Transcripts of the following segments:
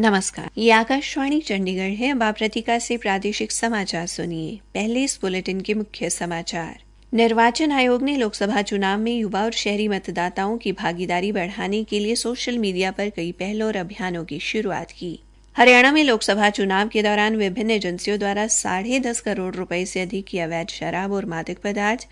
नमस्कार, ये आकाशवाणी चंडीगढ़ है। अब आप रतिका से प्रादेशिक समाचार सुनिए। पहले इस बुलेटिन के मुख्य समाचार। निर्वाचन आयोग ने लोकसभा चुनाव में युवा और शहरी मतदाताओं की भागीदारी बढ़ाने के लिए सोशल मीडिया पर कई पहलों और अभियानों की शुरुआत की। हरियाणा में लोकसभा चुनाव के दौरान विभिन्न एजेंसियों द्वारा 10.5 करोड़ रुपए से अधिक की अवैध शराब और मादक पदार्थ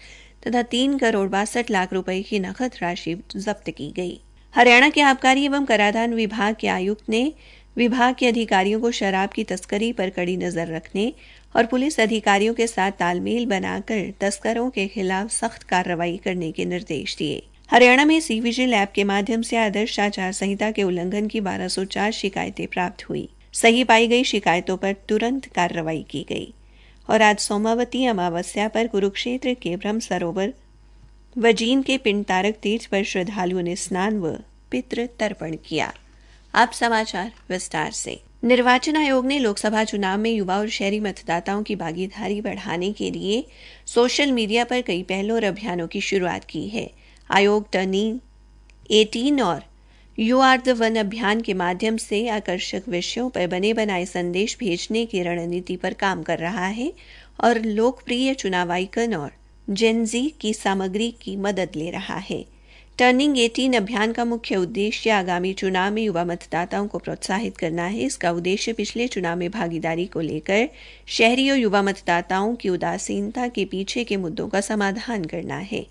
तथा 3 करोड़ 62 लाख रुपए की नकद राशि जब्त की गई। हरियाणा के आबकारी एवं कराधान विभाग के आयुक्त ने विभाग के अधिकारियों को शराब की तस्करी पर कड़ी नजर रखने और पुलिस अधिकारियों के साथ तालमेल बनाकर तस्करों के खिलाफ सख्त कार्रवाई करने के निर्देश दिए। हरियाणा में सी विजिल ऐप के माध्यम से आदर्श आचार संहिता के उल्लंघन की 1204 शिकायतें प्राप्त हुई। सही पाई गई शिकायतों पर तुरंत कार्रवाई की गई। और आज सोमावती अमावस्या पर कुरुक्षेत्र के ब्रह्म सरोवर व जींद के पिंड तारक तीर्थ पर श्रद्धालुओं ने स्नान व पितृ तर्पण किया। अब समाचार विस्तार से। निर्वाचन आयोग ने लोकसभा चुनाव में युवा और शहरी मतदाताओं की भागीदारी बढ़ाने के लिए सोशल मीडिया पर कई पहलों और अभियानों की शुरुआत की है। आयोग टर्निंग 18 और यू आर द वन अभियान के माध्यम से आकर्षक विषयों पर बने बनाए संदेश भेजने की रणनीति पर काम कर रहा है और लोकप्रिय चुनाव आइकन और जेनजी की सामग्री की मदद ले रहा है। टर्निंग 18 अभियान का मुख्य उद्देश्य आगामी चुनाव में युवा मतदाताओं को प्रोत्साहित करना है। इसका उद्देश्य पिछले चुनाव में भागीदारी को लेकर शहरी और युवा मतदाताओं की उदासीनता के पीछे के मुद्दों का समाधान करना है।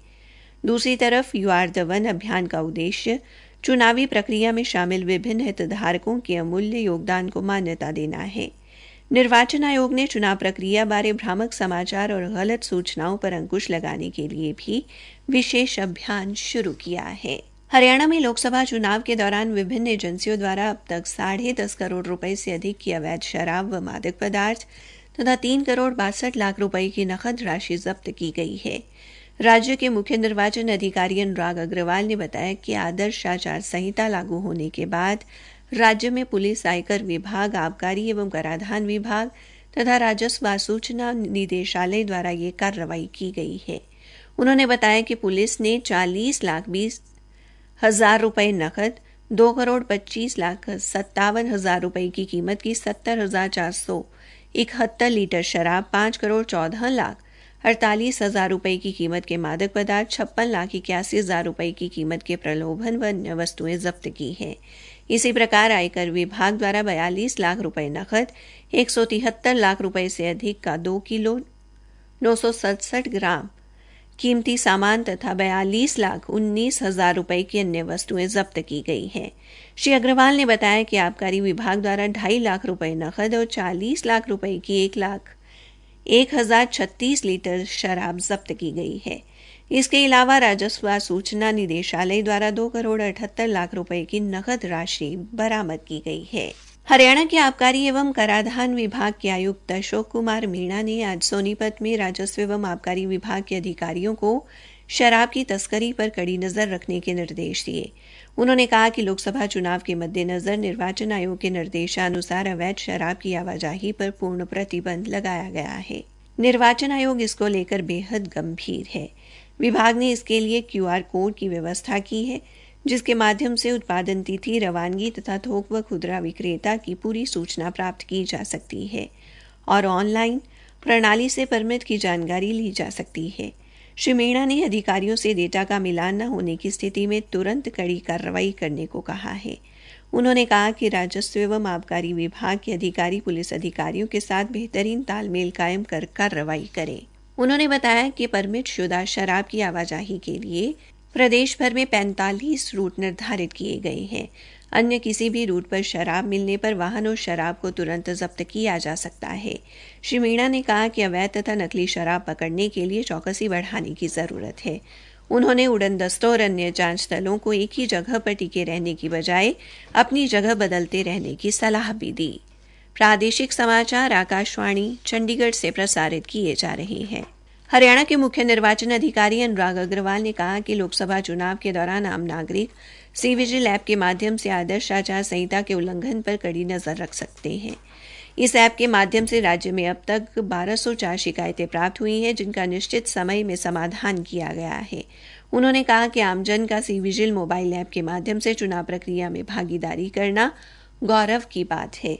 दूसरी तरफ यू आर द वन अभियान का उद्देश्य चुनावी प्रक्रिया में शामिल विभिन्न हितधारकों के अमूल्य योगदान को मान्यता देना है। निर्वाचन आयोग ने चुनाव प्रक्रिया बारे भ्रामक समाचार और गलत सूचनाओं पर अंकुश लगाने के लिए भी विशेष अभियान शुरू किया है। हरियाणा में लोकसभा चुनाव के दौरान विभिन्न एजेंसियों द्वारा अब तक 10.5 करोड़ रुपए से अधिक की अवैध शराब व मादक पदार्थ तथा 3 करोड़ 62 लाख रुपए की नकद राशि जब्त की गई है। राज्य के मुख्य निर्वाचन अधिकारी अनुराग अग्रवाल ने बताया कि आदर्श आचार संहिता लागू होने के बाद राज्य में पुलिस, आयकर विभाग, आबकारी एवं कराधान विभाग तथा राजस्व व सूचना निदेशालय द्वारा ये कार्रवाई की गई है। उन्होंने बताया कि पुलिस ने 40,20,000 रुपए नकद, 2 करोड़ 25 लाख 57 हजार रुपए की कीमत की 70,471 लीटर शराब, 5 करोड़ 14 लाख 48 हजार रुपए की कीमत के मादक पदार्थ, 56 लाख 81 हजार रुपए की कीमत के प्रलोभन व अन्य वस्तुएं जब्त की हैं। इसी प्रकार आयकर विभाग द्वारा 42 लाख रुपए नकद, 173 लाख रुपए से अधिक का 2 किलो 967 ग्राम कीमती सामान तथा 42 लाख 19 हजार रुपए की अन्य वस्तुएं जब्त की गई हैं। श्री अग्रवाल ने बताया कि आबकारी विभाग द्वारा 2.5 लाख रुपए नकद और 40 लाख रुपए की 1,01,036 लीटर शराब जब्त की गई है। इसके अलावा राजस्व व सूचना निदेशालय द्वारा 2 करोड़ 78 लाख रुपए की नकद राशि बरामद की गई है। हरियाणा के आबकारी एवं कराधान विभाग के आयुक्त अशोक कुमार मीणा ने आज सोनीपत में राजस्व एवं आबकारी विभाग के अधिकारियों को शराब की तस्करी पर कड़ी नजर रखने के निर्देश दिए। उन्होंने कहा कि लोकसभा चुनाव के मद्देनजर निर्वाचन आयोग के निर्देशानुसार अवैध शराब की आवाजाही पर पूर्ण प्रतिबंध लगाया गया है। निर्वाचन आयोग इसको लेकर बेहद गंभीर है। विभाग ने इसके लिए QR कोड की व्यवस्था की है, जिसके माध्यम से उत्पादन तिथि, रवानगी तथा थोक व खुदरा विक्रेता की पूरी सूचना प्राप्त की जा सकती है और ऑनलाइन प्रणाली से परमिट की जानकारी ली जा सकती है। श्री मीणा ने अधिकारियों से डेटा का मिलान न होने की स्थिति में तुरंत कड़ी कार्रवाई करने को कहा है। उन्होंने कहा कि राजस्व एवं आबकारी विभाग के अधिकारी पुलिस अधिकारियों के साथ बेहतरीन तालमेल कायम कर कार्रवाई करें। उन्होंने बताया कि परमिट शुदा शराब की आवाजाही के लिए प्रदेश भर में 45 रूट निर्धारित किए गए हैं। अन्य किसी भी रूट पर शराब मिलने पर वाहन और शराब को तुरंत जब्त किया जा सकता है। श्री मीणा ने कहा कि अवैध तथा नकली शराब पकड़ने के लिए चौकसी बढ़ाने की जरूरत है। उन्होंने उड़न दस्तों और अन्य जांच दलों को एक ही जगह पर टिके रहने की बजाय अपनी जगह बदलते रहने की सलाह भी दी। प्रादेशिक समाचार आकाशवाणी चंडीगढ़ से प्रसारित किए जा रहे हैं। हरियाणा के मुख्य निर्वाचन अधिकारी अनुराग अग्रवाल ने कहा कि लोकसभा चुनाव के दौरान आम नागरिक सी विजिल ऐप के माध्यम से आदर्श आचार संहिता के उल्लंघन पर कड़ी नजर रख सकते हैं। इस ऐप के माध्यम से राज्य में अब तक 1204 शिकायतें प्राप्त हुई हैं, जिनका निश्चित समय में समाधान किया गया है। उन्होंने कहा कि आमजन का सी विजिल मोबाइल ऐप के माध्यम से चुनाव प्रक्रिया में भागीदारी करना गौरव की बात है।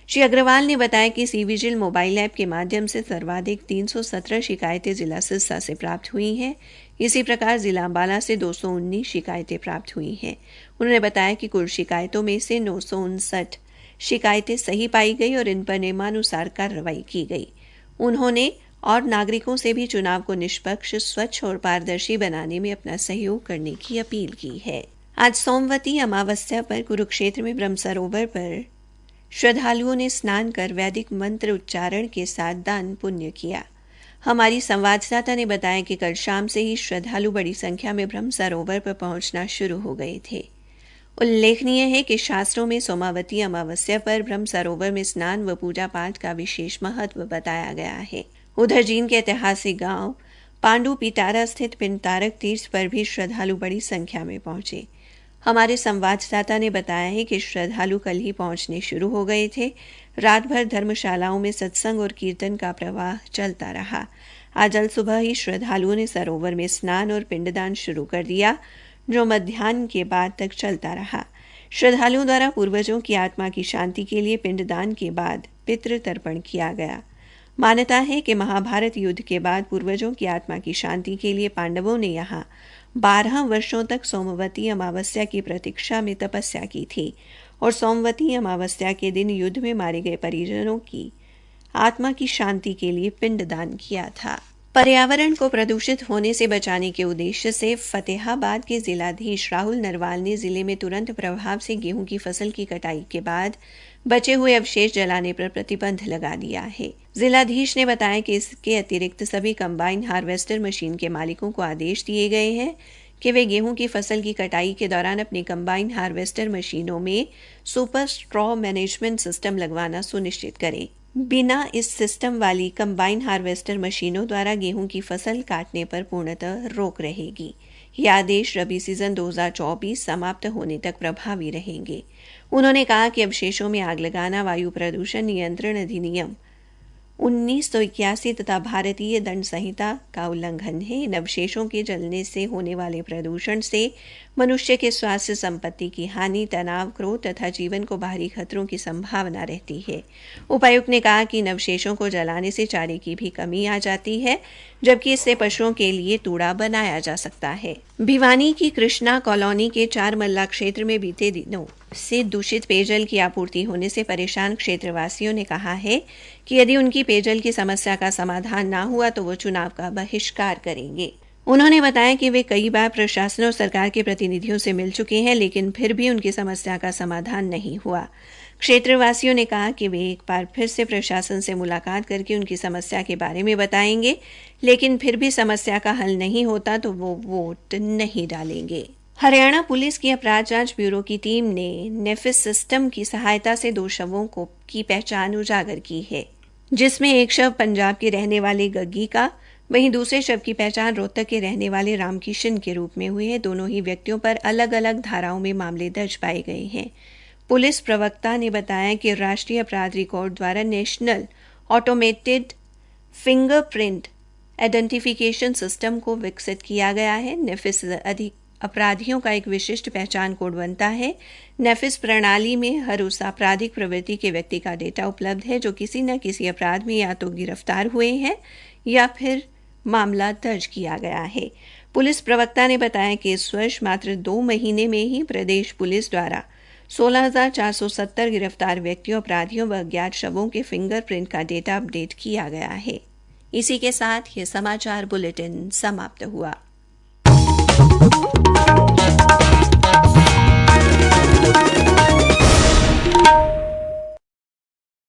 श्री अग्रवाल ने बताया कि सी विजिल मोबाइल ऐप के माध्यम से सर्वाधिक 317 शिकायतें जिला सिरसा से प्राप्त हुई हैं। इसी प्रकार जिला अंबाला से 219 शिकायतें प्राप्त हुई हैं। उन्होंने बताया कि कुल शिकायतों में से 959 शिकायतें सही पाई गई और इन पर नियमानुसार कार्रवाई की गई। उन्होंने और नागरिकों से भी चुनाव को निष्पक्ष, स्वच्छ और पारदर्शी बनाने में अपना सहयोग करने की अपील की है। आज सोमवती अमावस्या पर कुरुक्षेत्र में ब्रह्म सरोवर पर श्रद्धालुओं ने स्नान कर वैदिक मंत्र उच्चारण के साथ दान पुण्य किया। हमारी संवाददाता ने बताया कि कल शाम से ही श्रद्धालु बड़ी संख्या में ब्रह्म सरोवर पर पहुंचना शुरू हो गए थे। उल्लेखनीय है कि शास्त्रों में सोमावती अमावस्या पर ब्रह्म सरोवर में स्नान व पूजा पाठ का विशेष महत्व बताया गया है। उधर जींद के ऐतिहासिक गांव पांडु पिटारा स्थित पिंड तारक तीर्थ पर भी श्रद्धालु बड़ी संख्या में पहुंचे। हमारे संवाददाता ने बताया है कि श्रद्धालु कल ही पहुंचने शुरू हो गए थे। रात भर धर्मशालाओं में सत्संग और कीर्तन का प्रवाह चलता रहा। आज अल सुबह ही श्रद्धालुओं ने सरोवर में स्नान और पिंडदान शुरू कर दिया, जो मध्याह्न के बाद तक चलता रहा। श्रद्धालुओं द्वारा पूर्वजों की आत्मा की शांति के लिए पिंडदान के बाद पितृ तर्पण किया गया। मान्यता है कि महाभारत युद्ध के बाद पूर्वजों की आत्मा की शांति के लिए पांडवों ने यहाँ 12 वर्षों तक सोमवती अमावस्या की प्रतीक्षा में तपस्या की थी और सोमवती अमावस्या के दिन युद्ध में मारे गए परिजनों की आत्मा की शांति के लिए पिंडदान किया था। पर्यावरण को प्रदूषित होने से बचाने के उद्देश्य से फतेहाबाद के जिलाधीश राहुल नरवाल ने जिले में तुरंत प्रभाव से गेहूं की फसल की कटाई के बाद बचे हुए अवशेष जलाने पर प्रतिबंध लगा दिया है। जिलाधीश ने बताया कि इसके अतिरिक्त सभी कंबाइन हार्वेस्टर मशीन के मालिकों को आदेश दिए गए हैं कि वे गेहूं की फसल की कटाई के दौरान अपनी कंबाइन हार्वेस्टर मशीनों में सुपर स्ट्रॉ मैनेजमेंट सिस्टम लगवाना सुनिश्चित करें। बिना इस सिस्टम वाली कंबाइन हार्वेस्टर मशीनों द्वारा गेहूं की फसल काटने पर पूर्णतः रोक रहेगी। ये आदेश रबी सीजन 2024 समाप्त होने तक प्रभावी रहेंगे। उन्होंने कहा कि अवशेषों में आग लगाना वायु प्रदूषण नियंत्रण अधिनियम 1981 तथा भारतीय दंड संहिता का उल्लंघन है। इन अवशेषों के जलने से होने वाले प्रदूषण से मनुष्य के स्वास्थ्य, संपत्ति की हानि, तनाव, क्रोध तथा जीवन को बाहरी खतरों की संभावना रहती है। उपायुक्त ने कहा कि इन अवशेषों को जलाने से चारे की भी कमी आ जाती है, जबकि इससे पशुओं के लिए तूड़ा बनाया जा सकता है। भिवानी की कृष्णा कॉलोनी के 4 मल्ला क्षेत्र में बीते दिनों से दूषित पेयजल की आपूर्ति होने से परेशान क्षेत्रवासियों ने कहा है कि यदि उनकी पेयजल की समस्या का समाधान न हुआ तो वो चुनाव का बहिष्कार करेंगे। उन्होंने बताया कि वे कई बार प्रशासन और सरकार के प्रतिनिधियों से मिल चुके हैं, लेकिन फिर भी उनकी समस्या का समाधान नहीं हुआ। क्षेत्रवासियों ने कहा कि वे एक बार फिर से प्रशासन से मुलाकात करके उनकी समस्या के बारे में बताएंगे, लेकिन फिर भी समस्या का हल नहीं होता तो वो वोट नहीं डालेंगे। हरियाणा पुलिस की अपराध जांच ब्यूरो की टीम ने नेफिस सिस्टम की सहायता से 2 शवों की पहचान उजागर की है, जिसमें एक शव पंजाब के रहने वाले गग्गी का, वहीं दूसरे शव की पहचान रोहतक के रहने वाले रामकिशन के रूप में हुई है। दोनों ही व्यक्तियों पर अलग अलग धाराओं में मामले दर्ज पाए गए हैं। पुलिस प्रवक्ता ने बताया कि राष्ट्रीय अपराध रिकॉर्ड द्वारा national automated fingerprint identification system को विकसित किया गया है। नेफिस अपराधियों का एक विशिष्ट पहचान कोड बनता है। नेफिस प्रणाली में हर उस आपराधिक प्रवृत्ति के व्यक्ति का डेटा उपलब्ध है जो किसी न किसी अपराध में या तो गिरफ्तार हुए हैं या फिर मामला दर्ज किया गया है। पुलिस प्रवक्ता ने बताया कि इस वर्ष मात्र 2 महीने में ही प्रदेश पुलिस द्वारा 16,470 गिरफ्तार व्यक्तियों, अपराधियों व अज्ञात शवों के फिंगरप्रिंट का डेटा अपडेट किया गया है। इसी के साथ ये समाचार बुलेटिन समाप्त हुआ।